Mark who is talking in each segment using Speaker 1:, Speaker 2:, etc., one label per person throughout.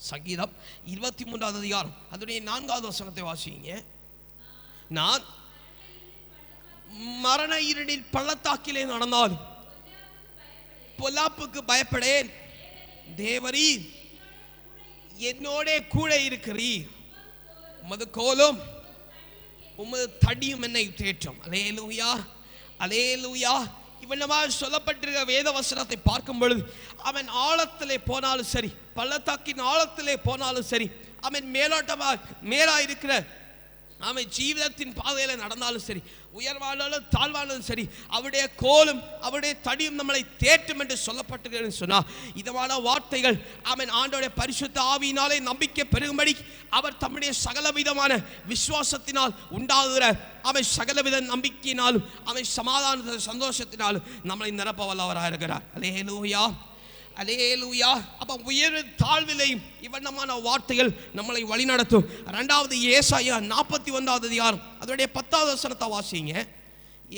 Speaker 1: சங்கீதம் 23வது அதிகாரம் அதனுடைய 4வது வசனத்தை வாசிங்க. நான் மரண இருளில் பள்ளத்தாக்கிலே நடந்தாலும் பொல்லாப்புக்கு பயப்படேன், தேவரீர் என்னோட கூட இருக்கிறீர், உமது கோலும் உமது தடியும் என்னை தேற்றும். அல்லேலூயா, அல்லேலூயா. இவனமாக சொல்லப்பட்டிருக்க வேத வசனத்தை பார்க்கும் பொழுது அவன் ஆழத்திலே போனாலும் சரி, பள்ளத்தாக்கின் ஆழத்திலே போனாலும் சரி, அவன் மேலாக இருக்கிற அவன் ஜீவிதத்தின் பாதையில நடந்தாலும் சரி, உயர்வானாலும் தாழ்வானாலும் சரி, அவருடைய கோலும் அவருடைய தடியும் நம்மளை தேற்றும் என்று சொல்லப்பட்டிருக்கிறது சொன்னார். இதமான வார்த்தைகள் அவன் ஆண்டோடைய பரிசுத்த ஆவியினாலே நம்பிக்கை பெருகும்படி அவர் தம்முடைய சகலவிதமான விசுவாசத்தினால் உண்டாகுகிற அவன் சகலவித நம்பிக்கையினாலும் அவன் சமாதான சந்தோஷத்தினாலும் நம்மளை நிரப்ப வல்லவராக இருக்கிறார். அல்லேலூயா, அல்லேலூயா. அப்ப உயர்வு தாழ்விலையும் இவ்வண்ணமான வார்த்தைகள் நம்மளை வழிநடத்தும். இரண்டாவது ஏசாயா 41வது அதிகாரம் அதனுடைய 10வது வசனத்தை வாசிங்க.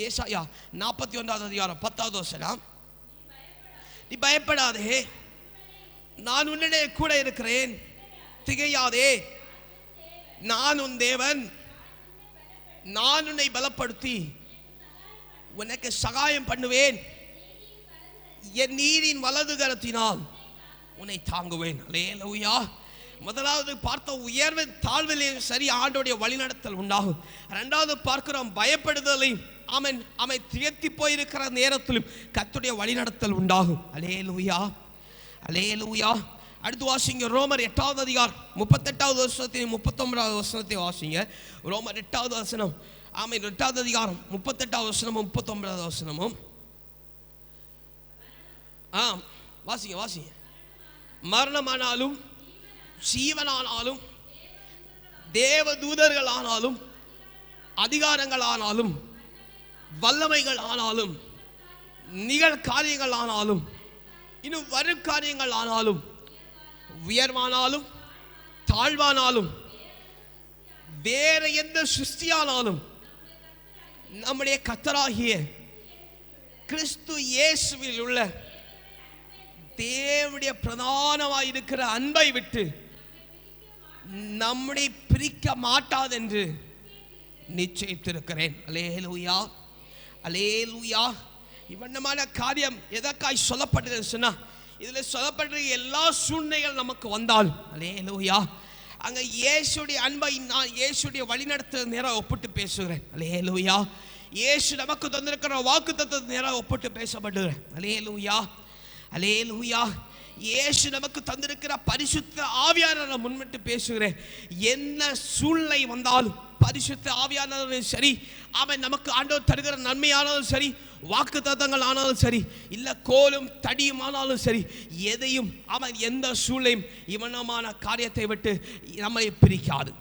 Speaker 1: ஏசாயா 41வது அதிகாரம் 10வது வசனம். நீ பயப்படாதே, நான் உன்னுடைய கூட இருக்கிறேன், திகையாதே, நான் உன் தேவன், நான் உன்னை பலப்படுத்தி உனக்கு சகாயம் பண்ணுவேன், என் நீரின் வலது கரத்தினால் உன்னை தாங்குவேன். அல்லேலூயா. முதலாவது பார்த்த உயர்வு தாழ்விலையும் சரி ஆண்டோடைய வழிநடத்தல் உண்டாகும். இரண்டாவது பார்க்கிறோம் பயப்படுதலையும் அவன் தியத்தி போயிருக்கிற நேரத்திலும் கர்த்தருடைய வழிநடத்தல் உண்டாகும். அல்லேலூயா, அல்லேலூயா. அடுத்து வாசிங்க ரோமர் 8வது அதிகாரம் 38வது வசனத்தையும் 39வது வசனத்தை வாசிங்க. ரோமர் 8வது வசனம், 8வது அதிகாரம் 38வது வசனமும் 39வது வசனமும் வாசிங்க வாசிங்க. மரணமானாலும் ஜீவனானாலும் தேவதூதர்களானாலும் அதிகாரங்களானாலும் வல்லமைகள் ஆனாலும் நிகழ்காரியங்கள் ஆனாலும் இன்னும் வரும் காரியங்கள் ஆனாலும் உயர்வானாலும் தாழ்வானாலும் வேற எந்த சிருஷ்டியானாலும் நம்முடைய கர்த்தராகிய கிறிஸ்து இயேசுவில் உள்ள தேவனுடைய பிரதானமாய் இருக்கிற அன்பை விட்டு நம்மை பிரிக்க மாட்டாது என்று நிச்சயித்திருக்கிறேன். அல்லேலூயா, அல்லேலூயா. இவ்வண்ணமான காரியம் எதற்காய் சொல்லப்பட்டது சொன்னா, இதில் சொல்லப்பட்ட எல்லா சூழ்நிலைகள் நமக்கு வந்தாலும் அல்லேலூயா அங்க இயேசுடைய அன்பை நான் இயேசுடைய வழிநடத்த நேராக ஒப்பிட்டு பேசுகிறேன். அல்லேலூயா. இயேசு நமக்கு தந்திருக்கிற வாக்குத்தத்தத்தை நேராக ஒப்பிட்டு பேசப்படுகிறேன். அல்லேலூயா, அல்லேலூயா. இயேசு நமக்கு தந்திருக்கிற பரிசுத்த ஆவியானவரை முன்னிட்டு பேசுகிறேன். என்ன சூழ்நிலை வந்தாலும் பரிசுத்த ஆவியானவரும் சரி, அவன் நமக்கு ஆண்டவர் தருகிற நன்மையானாலும் சரி, வாக்குத்தத்தங்கள் ஆனாலும் சரி, இல்ல கோலும் தடியும் ஆனாலும் சரி, எதையும் அவன் எந்த சூழ்நிலையும் இவனமான காரியத்தை விட்டு நம்மை பிரிக்காது.